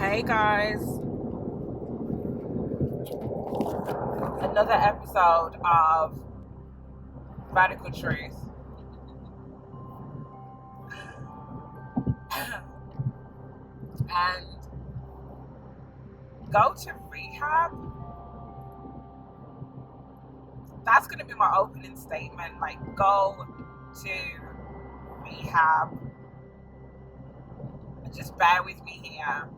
Hey guys, another episode of Radical Truth. And go to Rehab. That's going to be my opening statement. Like, go to Rehab. Just bear with me here.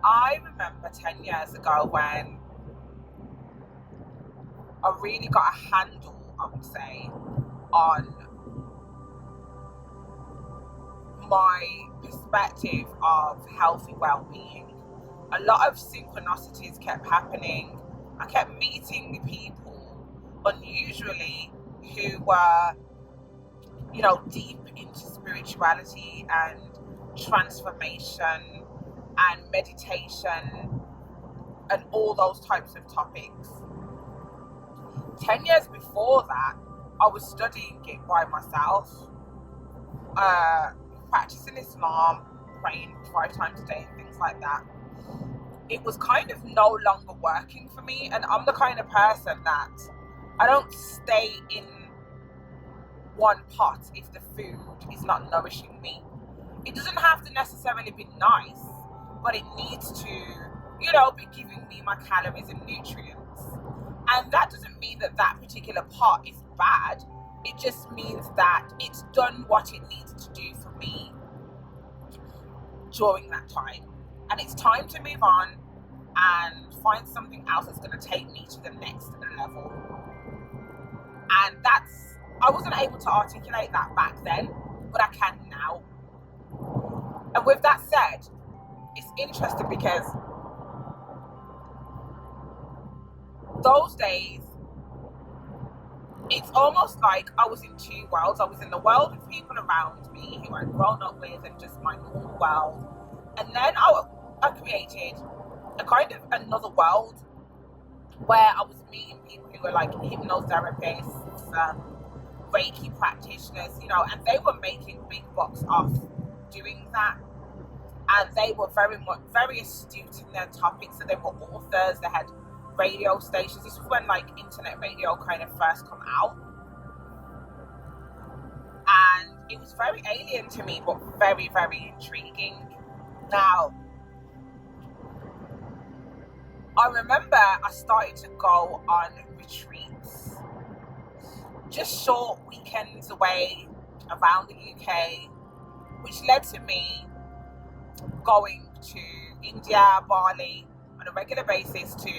I remember 10 years ago when I really got a handle, I would say, on my perspective of healthy well-being. A lot of synchronicities kept happening. I kept meeting people unusually who were, deep into spirituality and transformation and meditation and all those types of topics. 10 years before that, I was studying it by myself, practicing Islam, praying 5 times a day and things like that. It was kind of no longer working for me, and I'm the kind of person that I don't stay in one pot if the food is not nourishing me. It doesn't have to necessarily be nice, but it needs to, be giving me my calories and nutrients. And that doesn't mean that that particular pot is bad. It just means that it's done what it needs to do for me during that time. And it's time to move on and find something else that's going to take me to the next level. And I wasn't able to articulate that back then, but I can now. And with that said, it's interesting because those days, it's almost like I was in two worlds. I was in the world of people around me who I'd grown up with and just my normal world. And then I created a kind of another world where I was meeting people who were like hypnotherapists, Reiki practitioners, and they were making big bucks off doing that. And they were very astute in their topics. So they were authors, they had radio stations. This was when internet radio kind of first come out. And it was very alien to me, but very, very intriguing. Now, I remember I started to go on retreats, just short weekends away around the UK, which led to me going to India, Bali on a regular basis to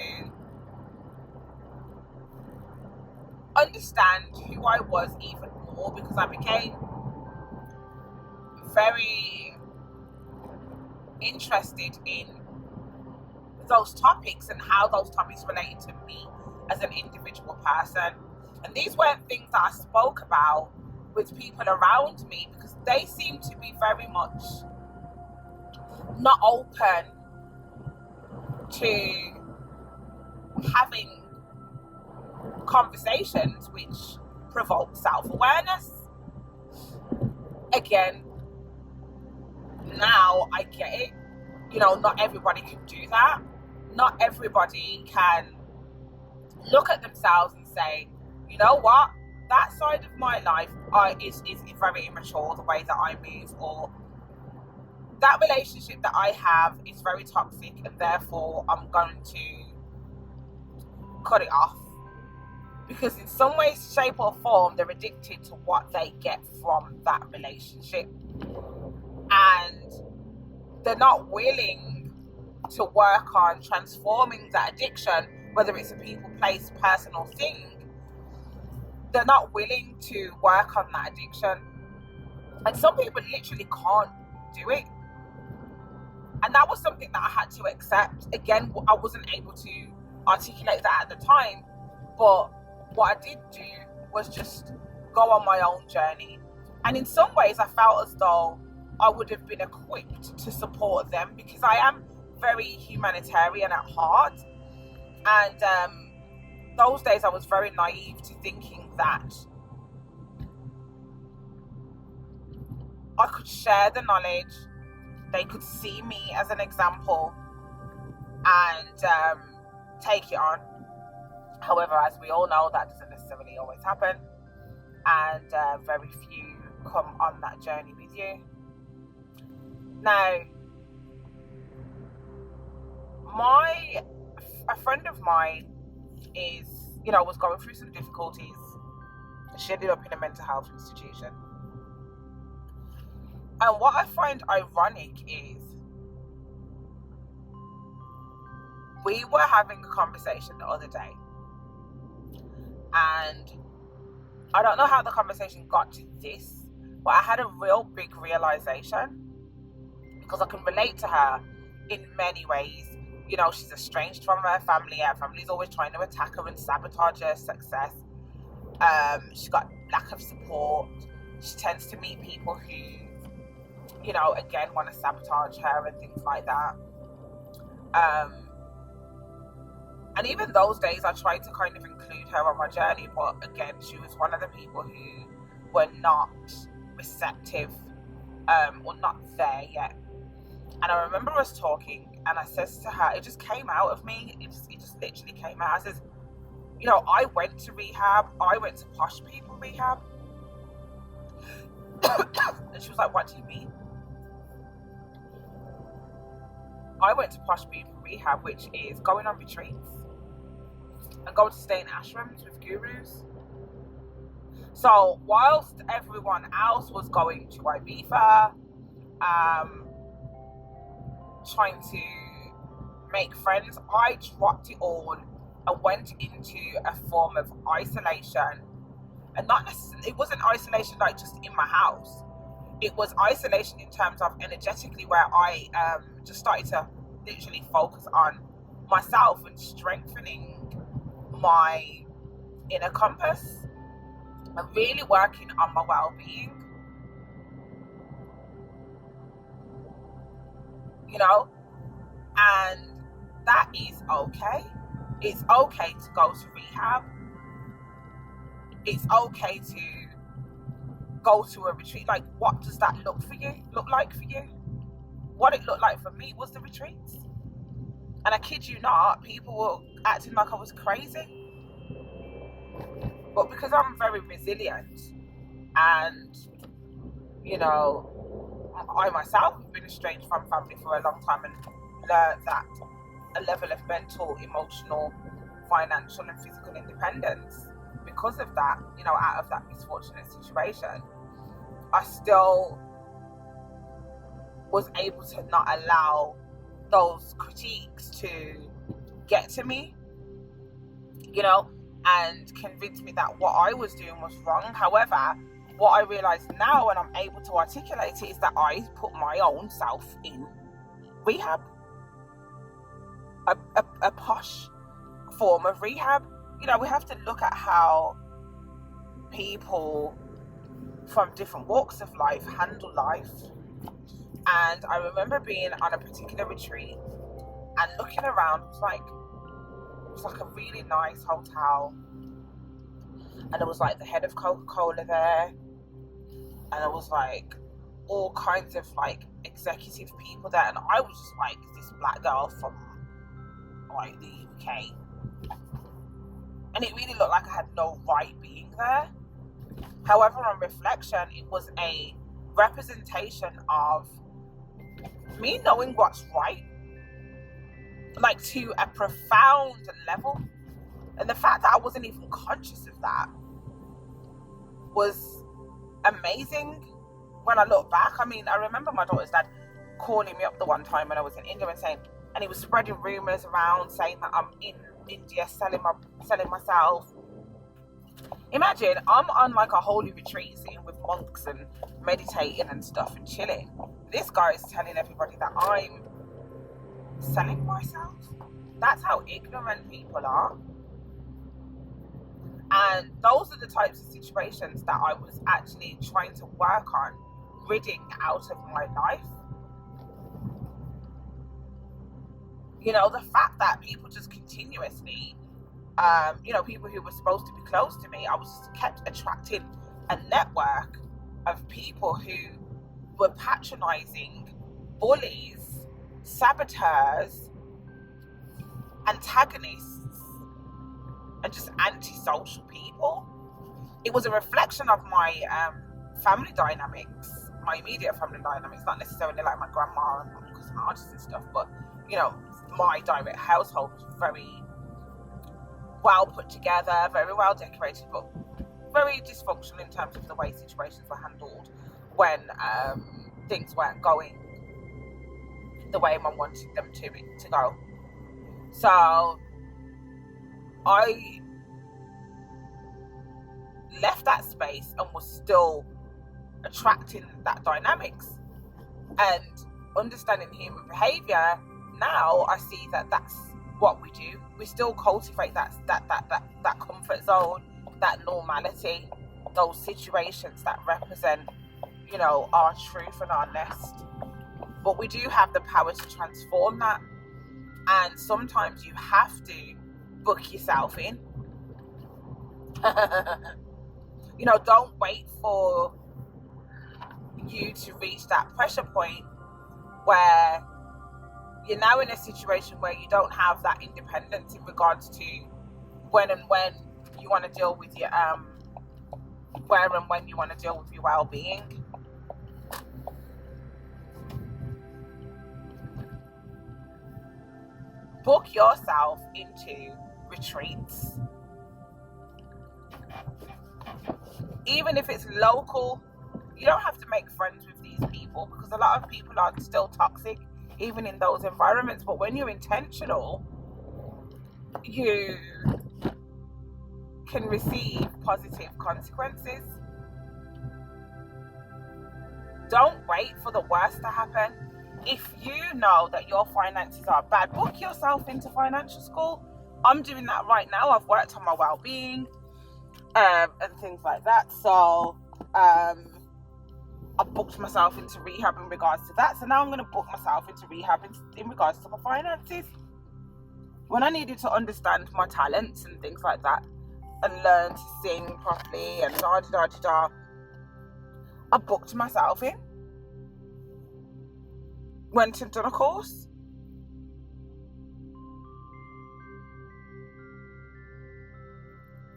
understand who I was even more, because I became very interested in those topics and how those topics related to me as an individual person. And these weren't things that I spoke about with people around me because they seemed to be very much not open to having conversations which provoke self-awareness. Again, now I get it. Not everybody can do that. Not everybody can look at themselves and say, you know what, that side of my life is very immature, the way that I move, or that relationship that I have is very toxic and therefore I'm going to cut it off. Because in some way, shape or form, they're addicted to what they get from that relationship. And they're not willing to work on transforming that addiction, whether it's a people, place, person, or thing. They're not willing to work on that addiction. And some people literally can't do it. And that was something that I had to accept. Again, I wasn't able to articulate that at the time. But what I did do was just go on my own journey. And in some ways, I felt as though I would have been equipped to support them because I am very humanitarian at heart. And those days I was very naive to thinking that I could share the knowledge they could see me as an example and take it on. However, as we all know, that doesn't necessarily always happen, and very few come on that journey with you. Now, a friend of mine was going through some difficulties. She ended up in a mental health institution. And what I find ironic is we were having a conversation the other day, and I don't know how the conversation got to this, but I had a real big realization, because I can relate to her in many ways. She's estranged from her family. Her family's always trying to attack her and sabotage her success. She's got lack of support. She tends to meet people who, again, want to sabotage her and things like that. And even those days, I tried to kind of include her on my journey, but again, she was one of the people who were not receptive or not there yet. And I remember us talking, and I says to her, it just came out of me. It just literally came out. I says, I went to rehab. I went to posh people rehab. And she was like, what do you mean? I went to posh people rehab, which is going on retreats and going to stay in ashrams with gurus. So whilst everyone else was going to Ibiza, trying to make friends, I dropped it all and went into a form of isolation. And not necessarily, it wasn't isolation like just in my house. It was isolation in terms of energetically, where I just started to literally focus on myself and strengthening my inner compass and really working on my well-being. And that is okay. It's okay to go to rehab. It's okay to go to a retreat. Like, what does that look like for you? What it looked like for me was the retreats. And I kid you not, people were acting like I was crazy. But because I'm very resilient, and I myself have been estranged from family for a long time and learned that a level of mental, emotional, financial and physical independence, because of that, out of that misfortunate situation, I still was able to not allow those critiques to get to me, and convince me that what I was doing was wrong. However, what I realise now, and I'm able to articulate it, is that I put my own self in rehab, a posh form of rehab. We have to look at how people from different walks of life handle life. And I remember being on a particular retreat and looking around. It was like a really nice hotel, and there was like the head of Coca-Cola there, and there was like all kinds of like executive people there, and I was just like this black girl from like the UK, and it really looked like I had no right being there. However, on reflection, it was a representation of me knowing what's right, like to a profound level. And the fact that I wasn't even conscious of that was amazing when I look back. I mean, I remember my daughter's dad calling me up the one time when I was in India and he was spreading rumours around saying that I'm in India selling myself. Imagine, I'm on like a holy retreat sitting with monks and meditating and stuff and chilling. This guy is telling everybody that I'm selling myself. That's how ignorant people are. And those are the types of situations that I was actually trying to work on ridding out of my life. The fact that people just continuously, people who were supposed to be close to me, I was kept attracting a network of people who were patronizing bullies, saboteurs, antagonists, and just antisocial people. It was a reflection of my family dynamics, my immediate family dynamics, not necessarily like my grandma and uncles and aunties and stuff, but my direct household was very well put together, very well decorated, but very dysfunctional in terms of the way situations were handled when things weren't going the way Mum wanted them to go. So I left that space and was still attracting that dynamics and understanding human behavior. Now I see that that's what we do. We still cultivate that comfort zone, that normality, those situations that represent, our truth and our nest. But we do have the power to transform that. And sometimes you have to book yourself in. Don't wait for you to reach that pressure point where you're now in a situation where you don't have that independence in regards to when you want to deal with your where and when you want to deal with your well-being. Book yourself into retreats. Even if it's local, you don't have to make friends with these people, because a lot of people are still toxic even in those environments. But when you're intentional, you can receive positive consequences. Don't wait for the worst to happen. If you know that your finances are bad, book yourself into financial school. I'm doing that right now. I've worked on my well-being and things like that. So I booked myself into rehab in regards to that. So now I'm going to book myself into rehab in regards to my finances. When I needed to understand my talents and things like that and learn to sing properly and I booked myself in. Went and done a course.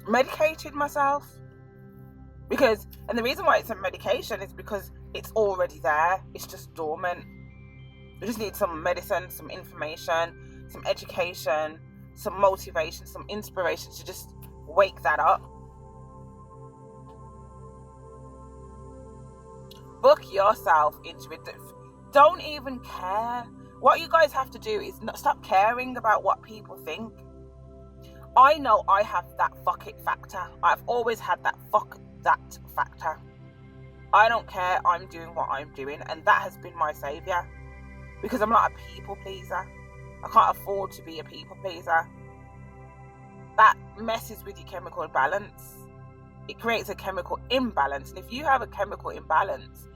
Medicated myself. And the reason why it's a medication is because it's already there. It's just dormant. We just need some medicine, some information, some education, some motivation, some inspiration to just wake that up. Book yourself into it. Don't even care. What you guys have to do is stop caring about what people think. I know I have that fuck it factor. I've always had that fuck that factor. I don't care. I'm doing what I'm doing, and that has been my savior, because I'm not a people pleaser. I can't afford to be a people pleaser. That messes with your chemical balance. It creates a chemical imbalance, and if you have a chemical imbalance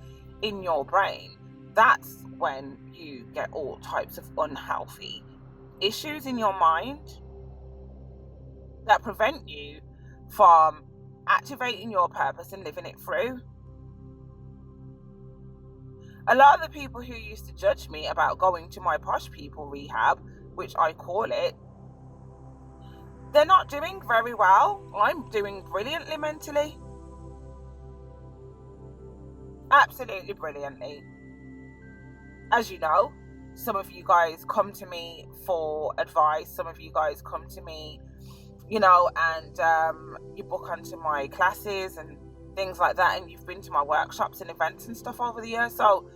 in your brain, that's when you get all types of unhealthy issues in your mind that prevent you from activating your purpose and living it through. A lot of the people who used to judge me about going to my posh people rehab, which I call it, they're not doing very well. I'm doing brilliantly mentally. Absolutely brilliantly. As you know, some of you guys come to me for advice. Some of you guys come to me, and you book onto my classes and things like that. And you've been to my workshops and events and stuff over the years. So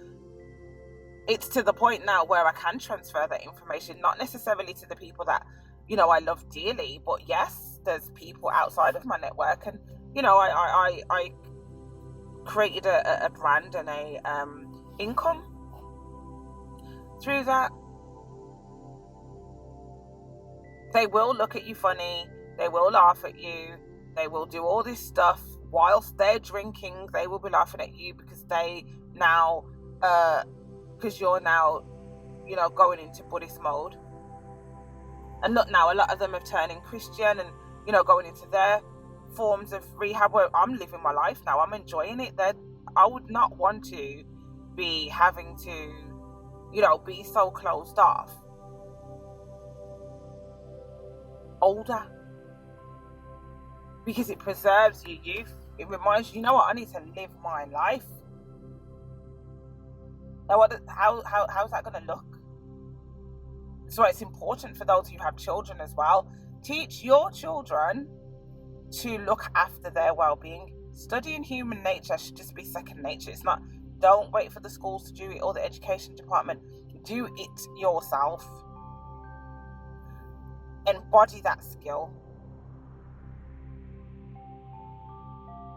it's to the point now where I can transfer that information, not necessarily to the people that, I love dearly. But yes, there's people outside of my network. And, I created a brand and a income through that. They will look at you funny, they will laugh at you, they will do all this stuff whilst they're drinking. They will be laughing at you because you're now going into Buddhist mode. And look, now a lot of them have turned in Christian and going into their forms of rehab, where I'm living my life now. I'm enjoying it. That I would not want to be having to be so closed off. Older. Because it preserves your youth. It reminds you, you know what, I need to live my life. Now, how's that going to look? So it's important for those who have children as well. Teach your children to look after their well-being. Studying human nature should just be second nature. It's not, don't wait for the schools to do it or the education department. Do it yourself. Embody that skill.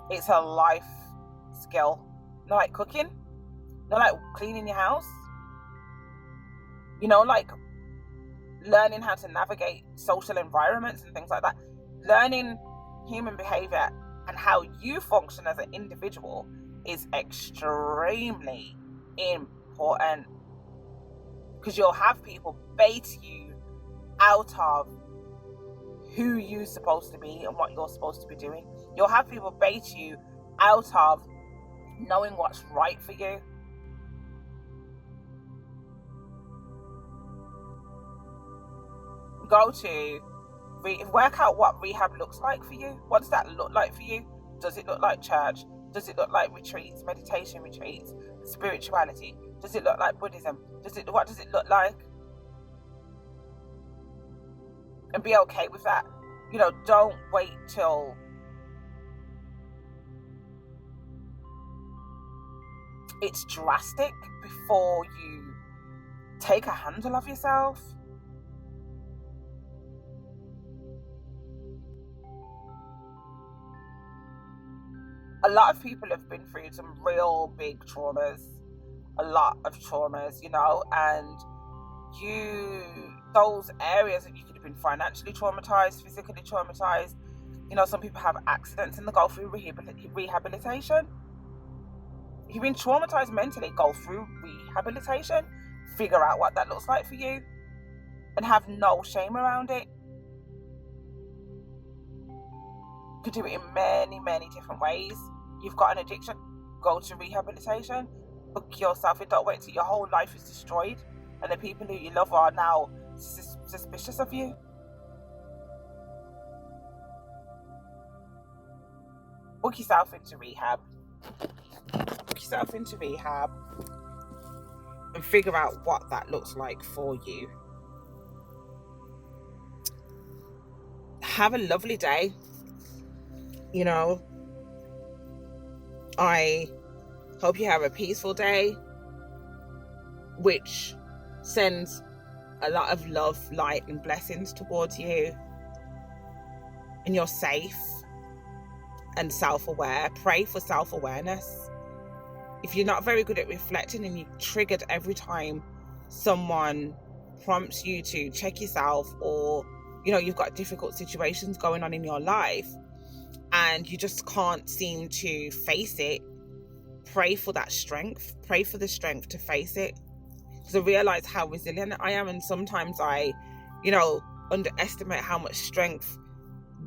It's a life skill. Not like cooking, not like cleaning your house, like learning how to navigate social environments and things like that. Learning human behavior and how you function as an individual is extremely important, because you'll have people bait you out of who you're supposed to be and what you're supposed to be doing. You'll have people bait you out of knowing what's right for you. Go to work out what rehab looks like for you. What does that look like for you? Does it look like church? Does it look like retreats, meditation retreats, spirituality? Does it look like Buddhism? What does it look like? And be okay with that. Don't wait till it's drastic before you take a handle of yourself. A lot of people have been through some real big traumas, a lot of traumas, and those areas that you could have been financially traumatized, physically traumatized. Some people have accidents and they go through rehabilitation. If you've been traumatized mentally, go through rehabilitation. Figure out what that looks like for you and have no shame around it. You could do it in many, many different ways. You've got an addiction, go to rehabilitation. Book yourself in. Don't wait till your whole life is destroyed and the people who you love are now suspicious of you. Book yourself into rehab. And figure out what that looks like for you. Have a lovely day. I hope you have a peaceful day, which sends a lot of love, light, and blessings towards you. And you're safe and self-aware. Pray for self-awareness. If you're not very good at reflecting and you're triggered every time someone prompts you to check yourself, or you've got difficult situations going on in your life and you just can't seem to face it, pray for that strength. Pray for the strength to face it. Because I realize how resilient I am, and sometimes I underestimate how much strength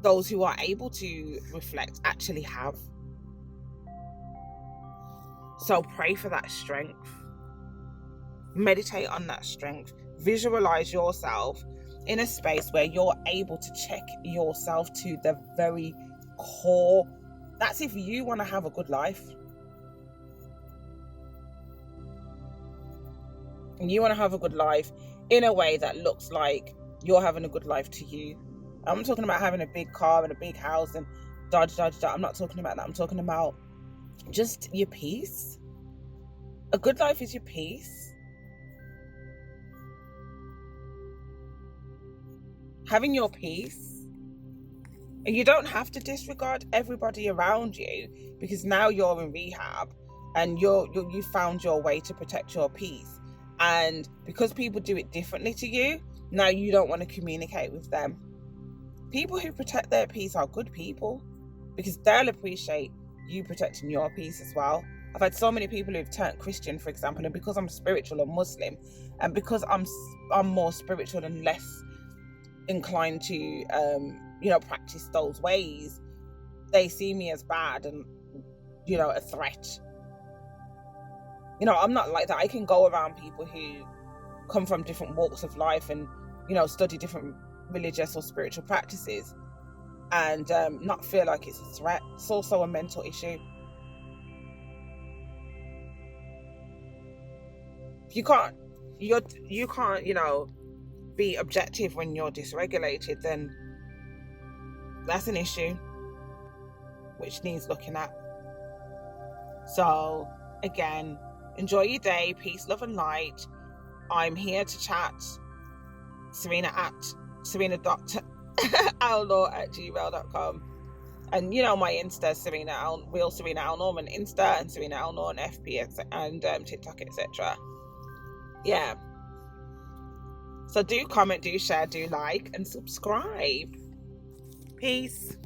those who are able to reflect actually have. So pray for that strength. Meditate on that strength. Visualize yourself in a space where you're able to check yourself to the very core. That's if you want to have a good life. And you want to have a good life in a way that looks like you're having a good life to you. I'm talking about having a big car and a big house and da da da da. I'm not talking about that. I'm talking about just your peace. A good life is your peace. Having your peace. And you don't have to disregard everybody around you, because now you're in rehab and you found your way to protect your peace. And because people do it differently to you, now you don't want to communicate with them. People who protect their peace are good people, because they'll appreciate you protecting your peace as well. I've had so many people who've turned Christian, for example, and because I'm spiritual and Muslim, and because I'm more spiritual and less inclined to practice those ways, they see me as bad and a threat. I'm not like that. I can go around people who come from different walks of life and, you know, study different religious or spiritual practices and not feel like it's a threat. It's also a mental issue. You can't, you can't, you know, be objective when you're dysregulated, then that's an issue which needs looking at. So again, enjoy your day. Peace, love and light. I'm here to chat. Serena.outlaw@gmail.com. And you know my Insta, real Serena Alnorm, and Insta and Serena Alnorm and FP and TikTok, etc. Yeah. So do comment, do share, do like and subscribe. Peace.